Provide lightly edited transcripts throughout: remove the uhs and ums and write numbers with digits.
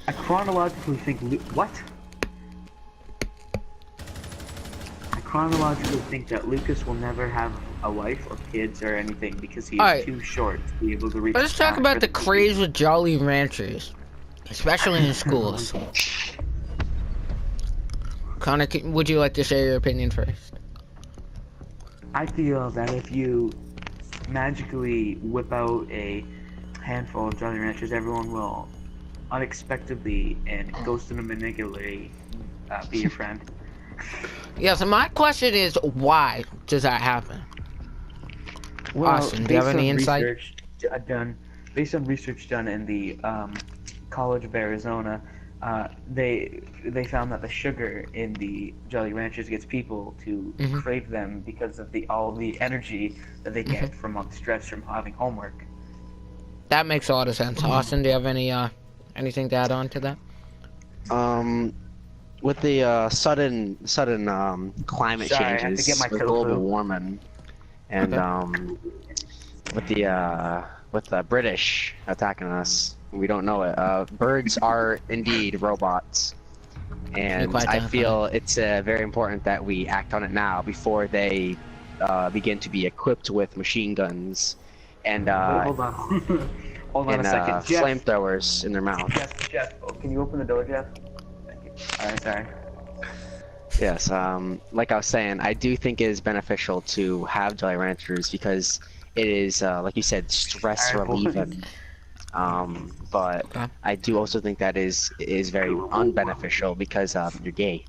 I chronologically think what? I chronologically think that Lucas will never have a wife or kids or anything because he is Alright. too short to be able to reach. Let's talk about the craze with Jolly Ranchers, especially in schools. Connor, would you like to share your opinion first? I feel that if you magically whip out a handful of Jolly Ranchers, everyone will unexpectedly and ghost and manipulate be your friend. Yeah, so my question is, why does that happen? Well, Austin, do you have any insight? Based on research done in the College of Arizona, they found that the sugar in the Jolly Ranchers gets people to crave them because of all the energy that they get from all the stress from having homework. That makes a lot of sense. Austin, do you have anything to add on to that? With the sudden climate Sorry, I have to changes, get my with tofu. global warming, and with the British attacking us, we don't know it. Birds are indeed robots, and I feel it's very important that we act on it now before they begin to be equipped with machine guns and Wait, hold on. Hold on a second. Jeff, flamethrowers in their mouth. Jeff, can you open the door, Jeff? Thank you. Alright, sorry. Yes, like I was saying, I do think it is beneficial to have Jolly Ranchers because it is, like you said, stress relieving. But I do also think that is very unbeneficial because you're gay.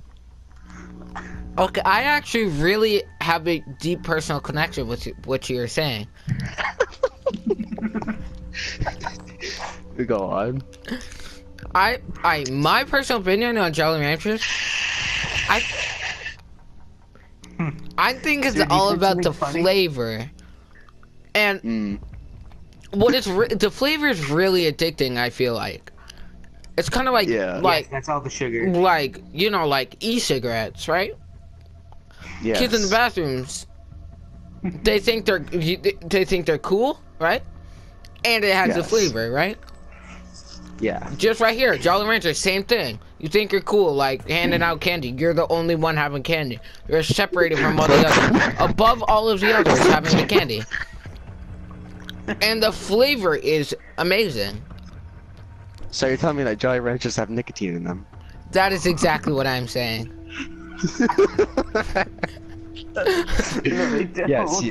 Okay, I actually really have a deep personal connection with what you're saying. Go on. My personal opinion on Jolly Ranchers, I think it's all about the flavor, and the flavor is really addicting. I feel like it's kind of like that's all the sugar. Like like e-cigarettes, right? Yes. Kids in the bathrooms, they think they're cool, right? And it has the flavor, right? Yeah. Just right here, Jolly Rancher, same thing. You think you're cool, like handing out candy. You're the only one having candy. You're separated from all the others. Above all of the others having the candy. And the flavor is amazing. So you're telling me that Jolly Ranchers have nicotine in them? That is exactly what I'm saying. Yes.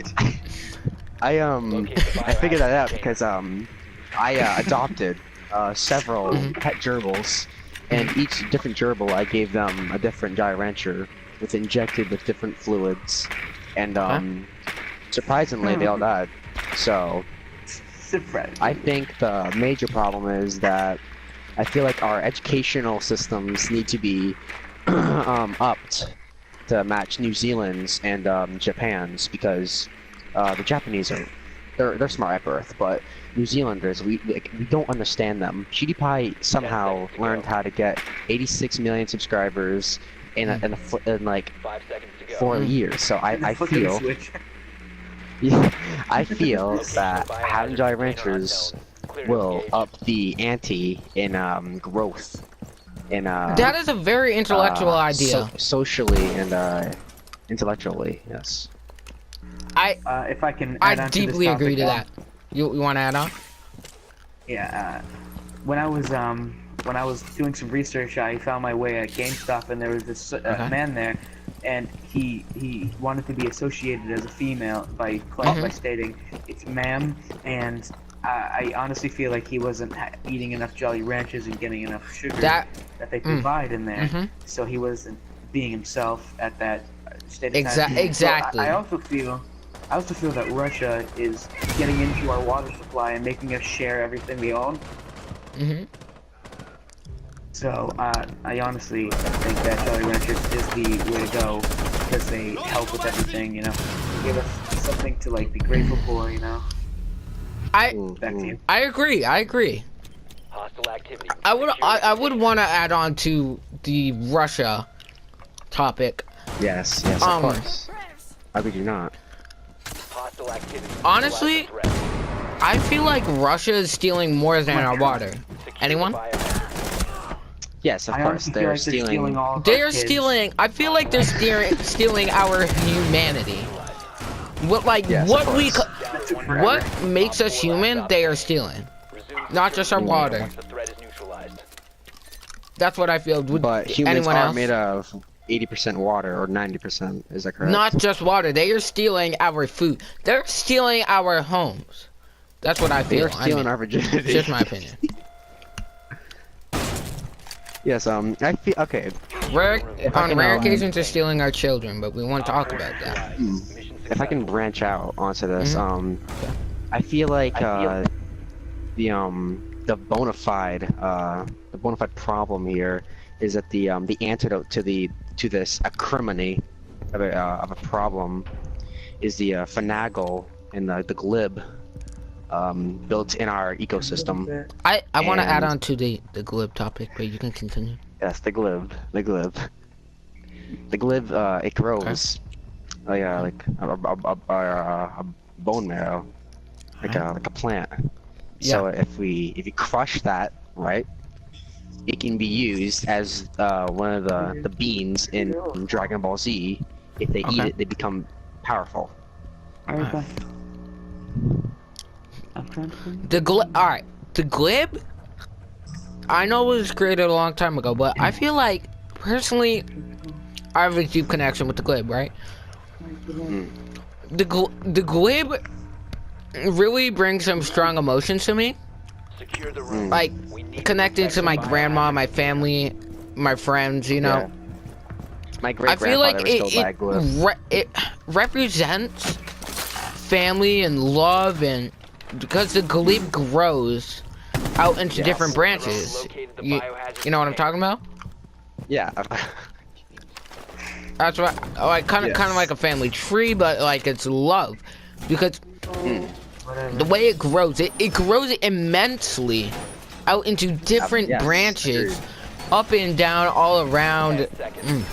I figured that out because I adopted several pet gerbils, and each different gerbil I gave them a different Jolly Rancher with injected with different fluids, and surprisingly they all died. So I think the major problem is that I feel like our educational systems need to be upped to match New Zealand's and Japan's, because the Japanese they're smart at birth, but New Zealanders, we don't understand them. PewDiePie somehow learned how to get 86 million subscribers in like 4 years. So I feel I feel that having Jolly Ranchers will up the ante in growth. That is a very intellectual idea. Socially and intellectually, yes. If I can add I on deeply to this agree to topic, that. You want to add on? Yeah, when I was doing some research, I found my way at GameStop, and there was this man there, and he wanted to be associated as a female by stating it's ma'am, and I honestly feel like he wasn't eating enough Jolly Ranchers and getting enough sugar that they provide in there, so he wasn't being himself at that state of time. Exactly. So I also feel that Russia is getting into our water supply and making us share everything we own. So I honestly think that Jolly Ranchers is the way to go because they help with everything, you know. They give us something to like be grateful for, you know. Back to you. I agree. Hostile activity. I would want to add on to the Russia topic. Yes, of course. How could you not? Hostile activity. Honestly, I feel like Russia is stealing more than our water. Anyone? Yes, of I course, honestly feel they're like they're stealing all of They our are kids. stealing. I feel like they're stealing our humanity. What Yes, what of we course. That took forever. what makes us human? They are stealing. Not just our water. Once the threat is neutralized. That's what I feel. Would But humans anyone are else? made of 80% water or 90%. Is that correct? Not just water. They are stealing our food. They're stealing our homes. That's what I They feel. are stealing our virginity. It's just my opinion. Yes. I feel okay. On rare occasions, they're stealing our children, but we won't talk about that. If I can branch out onto this, I feel like the bona fide problem here is that the antidote to this acrimony of a problem is the finagle and the glib built in our ecosystem. I want to add And- on to the glib topic, but you can continue. Yes, the glib. It grows like a bone marrow, like a plant. So if we crush that, right, it can be used as one of the beans in Dragon Ball Z. If they eat it, they become powerful. Alright, I'm trying to think. The glib. I know it was created a long time ago, but I feel like personally, I have a deep connection with the glib, right? The glib really brings some strong emotions to me, Secure the room. like We need connecting to my protect the grandma, biohazard my family, my friends. You know, Yeah. My great I feel like grandfather was killed by a glib. it represents family and love, and because the glib grows out into different branches. Located the You biohazard know what I'm container. talking about? Yeah. That's what, like kind of like a family tree, but like it's love, because the way it grows, it grows immensely out into different yes, branches, agreed. up and down, all around. 10 seconds.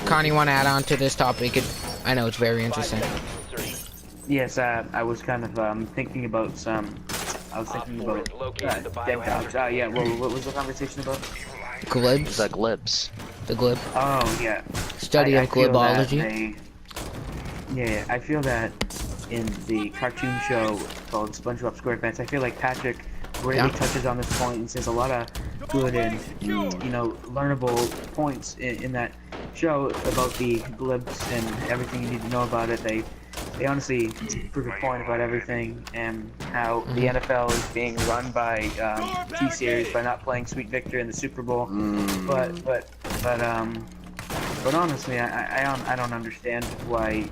Connie, want to add on to this topic? I know it's very 5 interesting. seconds to insertion. Yes, I was kind of thinking about some. I was thinking Op 4 about is located the dead biohazard dogs. Yeah. What was the conversation about? Glibs, The glibs. the glib, Oh yeah. study I of feel that glibology. Yeah, I feel that in the cartoon show called SpongeBob SquarePants, I feel like Patrick really touches on this point and says a lot of good and learnable points in that show about the glibs and everything you need to know about it. They honestly prove a point about everything and how the NFL is being run by T-Series by not playing Sweet Victor in the Super Bowl. But honestly, I don't understand why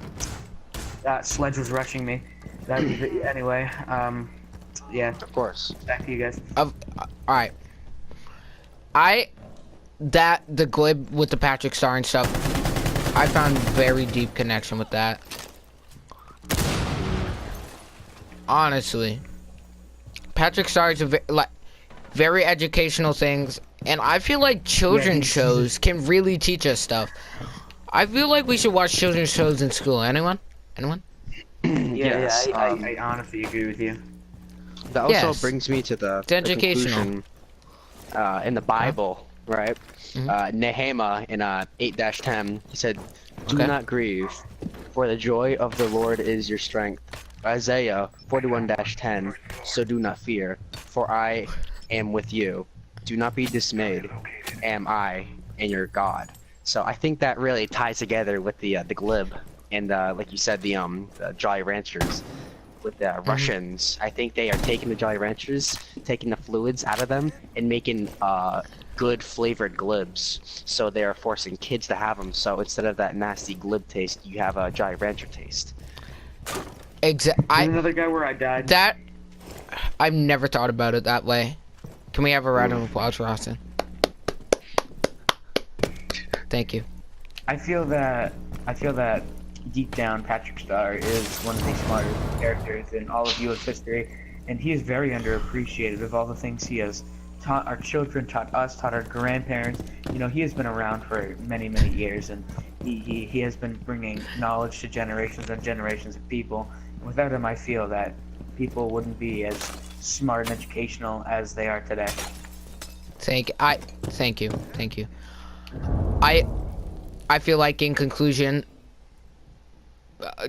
Sledge was rushing me. Anyway, yeah. Of course. Back to you guys. Alright. The glib with the Patrick Star and stuff, I found very deep connection with that. Honestly. Patrick Star is very educational things, and I feel like children's shows can really teach us stuff. I feel like we should watch children's shows in school. Anyone? Yes, I honestly agree with you. That also Yes. brings me to the educational. conclusion, in the Bible, right? Nehemiah in 8-10, he said, "Do Okay. not grieve, for the joy of the Lord is your strength." Isaiah 41-10, "So do not fear, for I am with you. Do not be dismayed, am I and your God." So I think that really ties together with the glib and like you said, the Jolly Ranchers. With the Russians, I think they are taking the Jolly Ranchers, taking the fluids out of them, and making good flavored glibs. So they are forcing kids to have them. So instead of that nasty glib taste, you have a Jolly Rancher taste. There's another guy where I died. That I've never thought about it that way. Can we have a round of applause for Austin? Thank you. I feel that deep down Patrick Star is one of the smartest characters in all of U.S. history, and he is very underappreciated of all the things he has taught our children, taught us, taught our grandparents. You know, he has been around for many, many years, and he has been bringing knowledge to generations and generations of people. Without him, I feel that people wouldn't be as smart and educational as they are today. Thank you. I feel like in conclusion,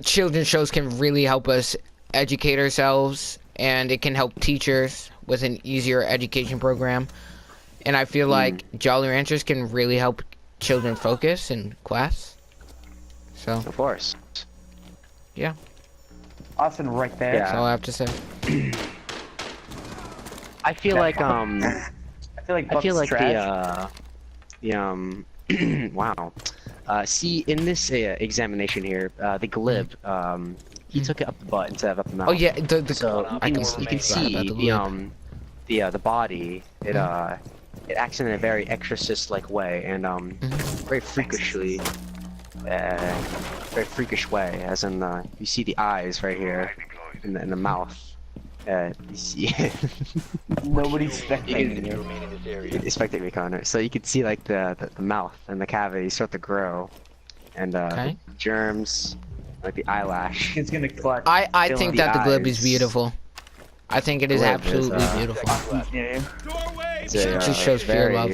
children's shows can really help us educate ourselves, and it can help teachers with an easier education program. And I feel like Jolly Ranchers can really help children focus in class. So, Of course. yeah, Austin, right there. Yeah. that's all I have to say. I feel like I feel like I Buck's feel like trash. wow. See, in this examination here, the Glib, he took it up the butt instead of up the mouth. Oh yeah, the So I can you can see the body. It acts in a very exorcist-like way, and very freakishly, very freakish way. As in, you see the eyes right here, in the mouth. You see. Nobody's spectating You you. remain in this area. It's spectating Connor. So you can see like the mouth and the cavity start to grow, and Okay. the germs, like the eyelash. It's gonna clutch. I Fill think in that the the Glib is eyes. beautiful. I think it is Glib is, absolutely beautiful. Yeah. It's It just shows pure very, love.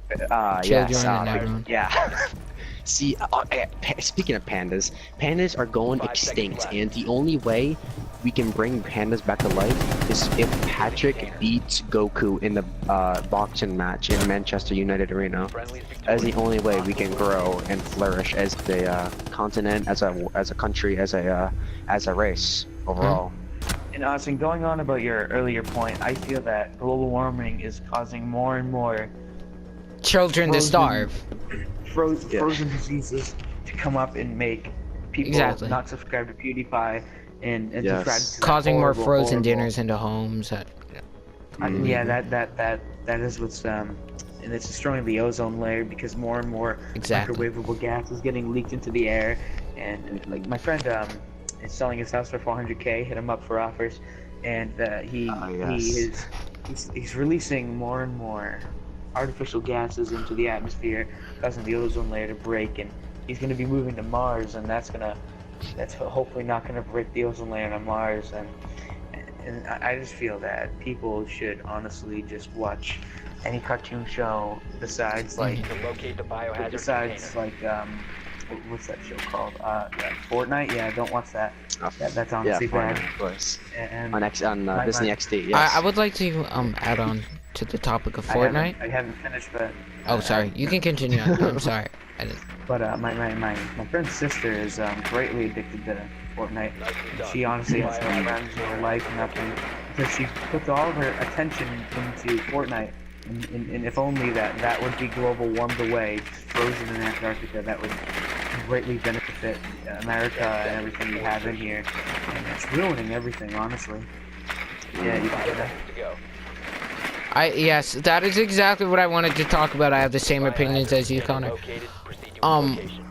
yes, Children and everyone. yeah. See, speaking of pandas, pandas are going 5 extinct, seconds left. and the only way we can bring pandas back to life is if Patrick beats Goku in the boxing match in Manchester United Arena. Friendly's That is the victorious. only way we can grow and flourish as the continent, as a country, as a race overall. And Austin, going on about your earlier point, I feel that global warming is causing more and more Children to Frozen. starve. Yeah. frozen diseases to come up and make people Exactly. not subscribe to PewDiePie and Yes. subscribe to that Causing more horrible, frozen horrible- dinners into homes. Yeah, that is what's and it's destroying the ozone layer because more and more Exactly. microwavable gas is getting leaked into the air, and like my friend is selling his house for 400K. Hit him up for offers, and he's releasing more and more artificial gases into the atmosphere, causing the ozone layer to break, and he's going to be moving to Mars, and that's hopefully not going to break the ozone layer on Mars, and I just feel that people should honestly just watch any cartoon show besides like To locate the biohazard besides container. like what's that show called? Fortnite. Yeah, don't watch that. That's Yeah, honestly bad. Fortnite, of course. And On Disney XD. Yes. I would like to add on to the topic of I Fortnite. haven't finished, but Oh, sorry. You can continue. I'm sorry. I didn't. but my friend's sister is greatly addicted to Fortnite. Nicely And done. she honestly has no friends in her life, nothing, because she puts all of her attention into Fortnite. And if only that would be global warmed away, frozen in Antarctica, that would greatly benefit America and everything we have in here. And it's ruining everything, honestly. Yeah, you 5 gotta. seconds to go. Yes, that is exactly what I wanted to talk about. I have the same opinions as you, Connor. Located. Proceed to its location.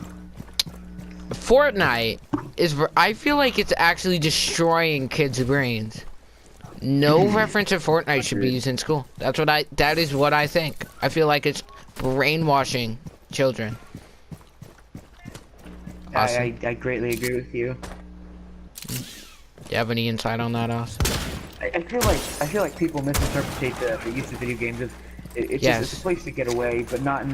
Fortnite is. I feel like it's actually destroying kids' brains. No reference to Fortnite should be used in school. That is what I think. I feel like it's brainwashing children. Austin, I greatly agree with you. do you have any insight on that, Austin? I feel like people misinterpret the use of video games as it's Yes. just it's a place to get away, but not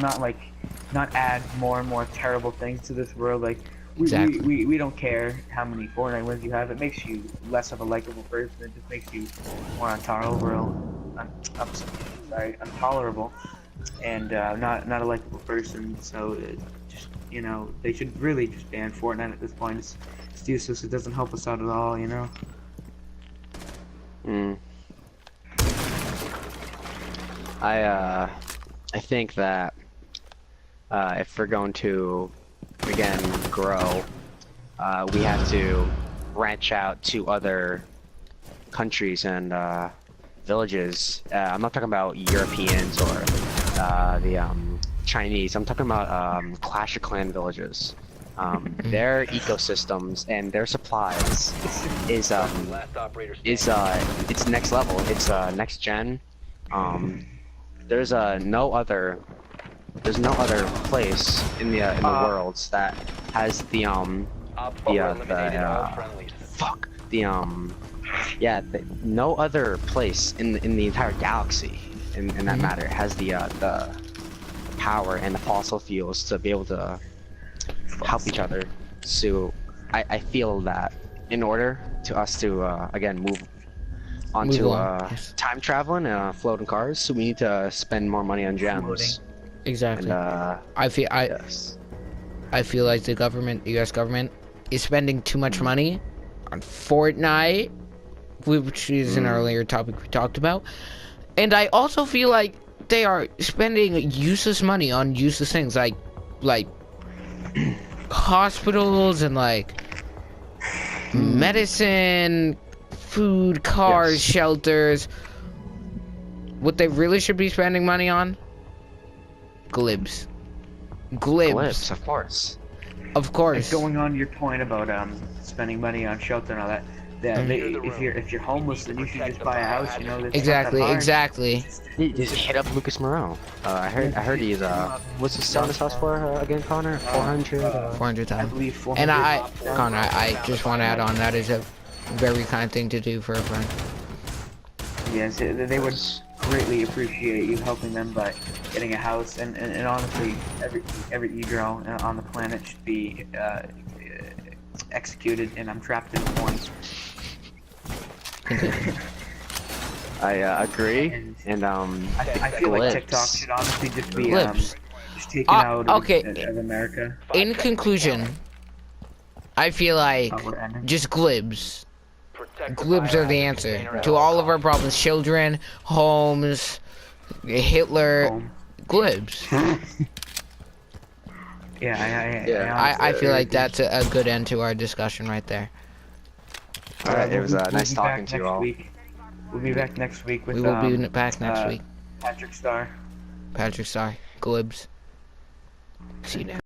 add more and more terrible things to this world. Like Exactly. we don't care how many Fortnite wins you have. It makes you less of a likable person. It just makes you more intolerable, and not a likable person. So just they should really just ban Fortnite at this point. It's useless. It doesn't help us out at all. I think that if we're going to again grow, we have to branch out to other countries and villages. I'm not talking about Europeans or the Chinese. I'm talking about Clash of Clan villages. Their ecosystems and their supplies is Last operator standing. it's next level. It's next gen. There's no other place in the worlds that has the Op 4 eliminated all friendlies. no other place in the entire galaxy in that matter. It has the power and the fossil fuels to be able to help each other. So I feel that in order to us to again move onto yes. time traveling floating cars, so we need to spend more money on gems. Exactly. And yes. I feel like the government, the U.S. government, is spending too much money on Fortnite, which is an earlier topic we talked about. And I also feel like they are spending useless money on useless things, like hospitals and like medicine, food, cars, Yes. shelters. What they really should be spending money on? Glibs. Glibs, of course. Of course. Like going on your point about spending money on shelter and all that. That if you're homeless, then you should just buy a house. You know. That's Exactly. not that hard. Exactly. Just hit up Lucas Moreau. I heard he's what's he selling his house for again, Connor? 400. 400 I times. believe 400. And Connor, I just want to add on, that is a very kind thing to do for a friend. Yes, they would greatly appreciate you helping them by getting a house, and honestly, every e-girl on the planet should be executed, and I'm trapped in one. I agree, and I feel like Glibs. TikTok should honestly just be Glibs. just taken out okay. of America. In conclusion, I feel like We're ending. just glibs. Protect the Glibs are the biohazard answer container at to all of our problems. Children, homes, Hitler, Home. glibs. I feel like that's a good end to our discussion right there. all right, it was nice be talking back to you next all. week. We'll be back next week with We will be back next week. Patrick Starr. Patrick, sorry. Glibs. See you next.